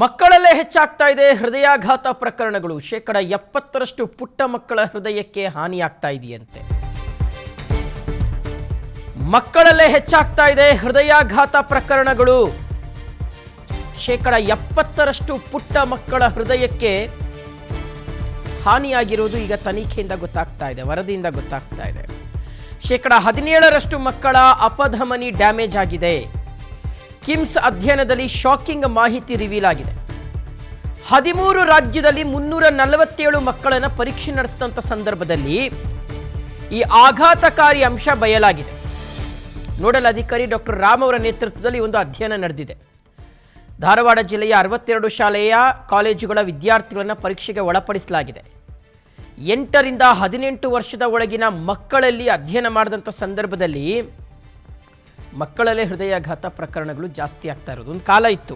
ಮಕ್ಕಳಲ್ಲೇ ಹೆಚ್ಚಾಗ್ತಾ ಇದೆ ಹೃದಯಾಘಾತ ಪ್ರಕರಣಗಳು. 70% ಪುಟ್ಟ ಮಕ್ಕಳ ಹೃದಯಕ್ಕೆ ಹಾನಿಯಾಗ್ತಾ ಇದೆಯಂತೆ. ಮಕ್ಕಳಲ್ಲೇ ಹೆಚ್ಚಾಗ್ತಾ ಇದೆ ಹೃದಯಾಘಾತ ಪ್ರಕರಣಗಳು. 70% ಪುಟ್ಟ ಮಕ್ಕಳ ಹೃದಯಕ್ಕೆ ಹಾನಿಯಾಗಿರುವುದು ಈಗ ತನಿಖೆಯಿಂದ ಗೊತ್ತಾಗ್ತಾ ಇದೆ, ವರದಿಯಿಂದ ಗೊತ್ತಾಗ್ತಾ ಇದೆ. 17% ಮಕ್ಕಳ ಅಪಧಮನಿ ಡ್ಯಾಮೇಜ್ ಆಗಿದೆ. ಕಿಮ್ಸ್ ಅಧ್ಯಯನದಲ್ಲಿ ಶಾಕಿಂಗ್ ಮಾಹಿತಿ ರಿವೀಲ್ ಆಗಿದೆ. 13 ರಾಜ್ಯದಲ್ಲಿ 347 ಮಕ್ಕಳನ್ನು ಪರೀಕ್ಷೆ ನಡೆಸಿದಂಥ ಸಂದರ್ಭದಲ್ಲಿ ಈ ಆಘಾತಕಾರಿ ಅಂಶ ಬಯಲಾಗಿದೆ. ನೋಡಲ್ ಅಧಿಕಾರಿ ಡಾಕ್ಟರ್ ರಾಮ್ ಅವರ ನೇತೃತ್ವದಲ್ಲಿ ಒಂದು ಅಧ್ಯಯನ ನಡೆದಿದೆ. ಧಾರವಾಡ ಜಿಲ್ಲೆಯ 62 ಶಾಲೆಯ ಕಾಲೇಜುಗಳ ವಿದ್ಯಾರ್ಥಿಗಳನ್ನು ಪರೀಕ್ಷೆಗೆ ಒಳಪಡಿಸಲಾಗಿದೆ. 8 ರಿಂದ 18 ವರ್ಷದ ಒಳಗಿನ ಮಕ್ಕಳಲ್ಲಿ ಅಧ್ಯಯನ ಮಾಡಿದಂಥ ಸಂದರ್ಭದಲ್ಲಿ ಮಕ್ಕಳಲ್ಲೇ ಹೃದಯಾಘಾತ ಪ್ರಕರಣಗಳು ಜಾಸ್ತಿ ಆಗ್ತಾ ಇರೋದು. ಒಂದು ಕಾಲ ಇತ್ತು,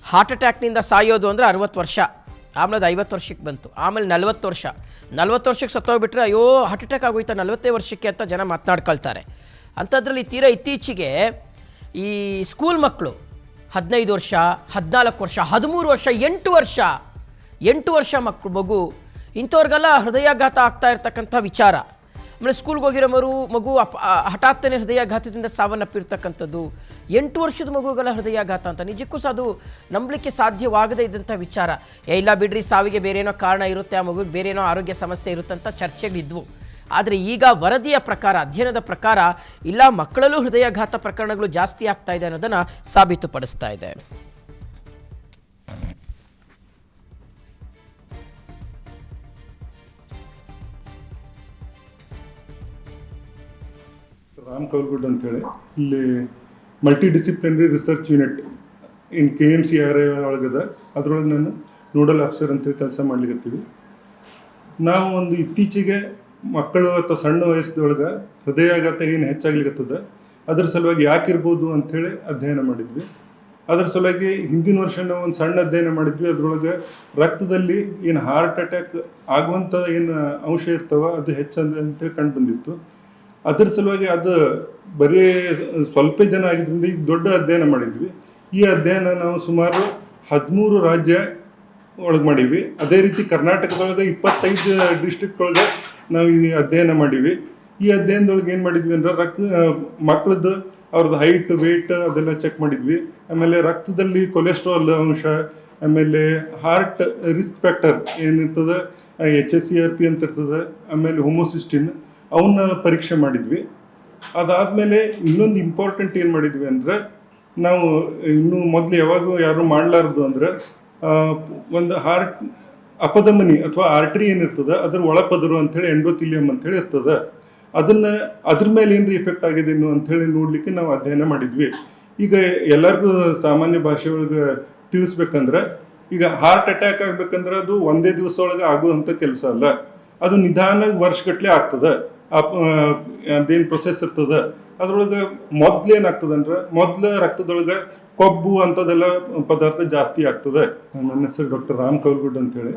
ಹಾರ್ಟ್ ಅಟ್ಯಾಕ್ನಿಂದ ಸಾಯೋದು ಅಂದರೆ 60 ವರ್ಷ, ಆಮೇಲೆ ಅದು 50 ವರ್ಷಕ್ಕೆ ಬಂತು, ಆಮೇಲೆ 40 ವರ್ಷ. 40 ವರ್ಷಕ್ಕೆ ಸತ್ತೋಗ್ಬಿಟ್ರೆ ಅಯ್ಯೋ ಹಾರ್ಟ್ ಅಟ್ಯಾಕ್ ಆಗೋಯ್ತಾ 40 ವರ್ಷಕ್ಕೆ ಅಂತ ಜನ ಮಾತನಾಡ್ಕೊಳ್ತಾರೆ. ಅಂಥದ್ರಲ್ಲಿ ತೀರಾ ಇತ್ತೀಚೆಗೆ ಈ ಸ್ಕೂಲ್ ಮಕ್ಕಳು 15 ವರ್ಷ, 14 ವರ್ಷ, 13 ವರ್ಷ, 8 ವರ್ಷ ಮಗು ಇಂಥವ್ರಿಗೆಲ್ಲ ಹೃದಯಾಘಾತ ಆಗ್ತಾ ಇರ್ತಕ್ಕಂಥ ವಿಚಾರ. ಆಮೇಲೆ ಸ್ಕೂಲ್ಗೆ ಹೋಗಿರೋ ಮಗು ಹಠಾತ್ತನೆ ಹೃದಯಾಘಾತದಿಂದ ಸಾವನ್ನಪ್ಪಿರ್ತಕ್ಕಂಥದ್ದು. 8 ವರ್ಷದ ಮಗುಗೆಲ್ಲ ಹೃದಯಾಘಾತ ಅಂತ ನಿಜಕ್ಕೂ ಸಹ ಅದು ನಂಬಲಿಕ್ಕೆ ಸಾಧ್ಯವಾಗದೇ ಇದ್ದಂಥ ವಿಚಾರ. ಇಲ್ಲ ಬಿಡ್ರಿ, ಸಾವಿಗೆ ಬೇರೇನೋ ಕಾರಣ ಇರುತ್ತೆ, ಆ ಮಗುಗೆ ಬೇರೇನೋ ಆರೋಗ್ಯ ಸಮಸ್ಯೆ ಇರುತ್ತಂತ ಚರ್ಚೆಗಳಿದ್ವು. ಆದರೆ ಈಗ ವರದಿಯ ಪ್ರಕಾರ, ಅಧ್ಯಯನದ ಪ್ರಕಾರ ಇಲ್ಲ, ಮಕ್ಕಳಲ್ಲೂ ಹೃದಯಾಘಾತ ಪ್ರಕರಣಗಳು ಜಾಸ್ತಿ ಆಗ್ತಾ ಇದೆ ಅನ್ನೋದನ್ನು ಸಾಬೀತುಪಡಿಸ್ತಾ ಇದೆ. ರಾಮ್ ಕೌಲ್ಗುಡ್ ಅಂತೇಳಿ ಇಲ್ಲಿ ಮಲ್ಟಿ ಡಿಸಿಪ್ಲಿನರಿ ರಿಸರ್ಚ್ ಯೂನಿಟ್ ಇನ್ KMCRI ಒಳಗದ, ಅದರೊಳಗೆ ನಾನು ನೋಡಲ್ ಆಫೀಸರ್ ಅಂತೇಳಿ ಕೆಲಸ ಮಾಡ್ಲಿಕ್ಕತ್ತೀವಿ. ನಾವು ಒಂದು ಇತ್ತೀಚೆಗೆ ಮಕ್ಕಳು ಅಥವಾ ಸಣ್ಣ ವಯಸ್ಸದೊಳಗೆ ಹೃದಯಾಘಾತ ಏನು ಹೆಚ್ಚಾಗ್ಲಿಕ್ಕತ್ತದ, ಅದ್ರ ಸಲುವಾಗಿ ಯಾಕಿರ್ಬೋದು ಅಂಥೇಳಿ ಅಧ್ಯಯನ ಮಾಡಿದ್ವಿ. ಅದ್ರ ಸಲುವಾಗಿ ಹಿಂದಿನ ವರ್ಷ ನಾವು ಒಂದು ಸಣ್ಣ ಅಧ್ಯಯನ ಮಾಡಿದ್ವಿ. ಅದರೊಳಗೆ ರಕ್ತದಲ್ಲಿ ಏನು ಹಾರ್ಟ್ ಅಟ್ಯಾಕ್ ಆಗುವಂಥ ಏನು ಅಂಶ ಇರ್ತಾವ ಅದು ಹೆಚ್ಚಂತೇಳಿ ಕಂಡು ಬಂದಿತ್ತು. ಅದ್ರ ಸಲುವಾಗಿ ಅದು ಬರೀ ಸ್ವಲ್ಪ ಜನ ಆಗಿದ್ದರಿಂದ ಈಗ ದೊಡ್ಡ ಅಧ್ಯಯನ ಮಾಡಿದ್ವಿ. ಈ ಅಧ್ಯಯನ ನಾವು ಸುಮಾರು 13 ರಾಜ್ಯ ಒಳಗೆ ಮಾಡೀವಿ. ಅದೇ ರೀತಿ ಕರ್ನಾಟಕದೊಳಗೆ 25 ಡಿಸ್ಟ್ರಿಕ್ಟ್ ಒಳಗೆ ನಾವು ಈ ಅಧ್ಯಯನ ಮಾಡೀವಿ. ಈ ಅಧ್ಯಯನದೊಳಗೆ ಏನು ಮಾಡಿದ್ವಿ ಅಂದ್ರೆ ಮಕ್ಕಳದ್ದು ಅವ್ರದ್ದು ಹೈಟ್, ವೇಟ್ ಅದೆಲ್ಲ ಚೆಕ್ ಮಾಡಿದ್ವಿ. ಆಮೇಲೆ ರಕ್ತದಲ್ಲಿ ಕೊಲೆಸ್ಟ್ರಾಲ್ ಅಂಶ, ಆಮೇಲೆ ಹಾರ್ಟ್ ರಿಸ್ಕ್ ಫ್ಯಾಕ್ಟರ್ ಏನಿರ್ತದೆ HSCRP ಅಂತ ಇರ್ತದೆ, ಆಮೇಲೆ ಹೋಮೋಸಿಸ್ಟಿನ್ ಅವನ್ನ ಪರೀಕ್ಷೆ ಮಾಡಿದ್ವಿ. ಅದಾದಮೇಲೆ ಇನ್ನೊಂದು ಇಂಪಾರ್ಟೆಂಟ್ ಏನು ಮಾಡಿದ್ವಿ ಅಂದರೆ, ನಾವು ಇನ್ನು ಮೊದಲು ಯಾವಾಗೂ ಯಾರು ಮಾಡಲಾರ್ದು ಅಂದರೆ ಒಂದು ಹಾರ್ಟ್ ಅಪಧಮನಿ ಅಥವಾ ಆರ್ಟ್ರಿ ಏನಿರ್ತದೆ ಅದ್ರ ಒಳಪದರು ಅಂಥೇಳಿ ಎಂಡೋಥಿಲಿಯಂ ಅಂಥೇಳಿ ಇರ್ತದೆ. ಅದ್ರ ಮೇಲೆ ಏನ್ರಿ ಎಫೆಕ್ಟ್ ಆಗಿದೆ ಅಂಥೇಳಿ ನೋಡಲಿಕ್ಕೆ ನಾವು ಅಧ್ಯಯನ ಮಾಡಿದ್ವಿ. ಈಗ ಎಲ್ಲರಿಗೂ ಸಾಮಾನ್ಯ ಭಾಷೆ ಒಳಗೆ ತಿಳಿಸ್ಬೇಕಂದ್ರೆ, ಈಗ ಹಾರ್ಟ್ ಅಟ್ಯಾಕ್ ಆಗ್ಬೇಕಂದ್ರೆ ಅದು ಒಂದೇ ದಿವಸ ಒಳಗೆ ಆಗುವಂಥ ಕೆಲಸ ಅಲ್ಲ, ಅದು ನಿಧಾನ ವರ್ಷಗಟ್ಟಲೆ ಆಗ್ತದೆ. ಅದೇನು ಪ್ರೊಸೆಸ್ ಇರ್ತದೆ ಅದ್ರೊಳಗೆ ಮೊದ್ಲೇನಾಗ್ತದೆ ಅಂದ್ರೆ, ಮೊದ್ಲು ರಕ್ತದೊಳಗೆ ಕೊಬ್ಬು ಅಂಥದ್ದೆಲ್ಲ ಪದಾರ್ಥ ಜಾಸ್ತಿ ಆಗ್ತದೆ. ನನ್ನ ಹೆಸರು ಡಾಕ್ಟರ್ ರಾಮ್ ಕೌಲ್ಗುಡ್ ಅಂತೇಳಿ.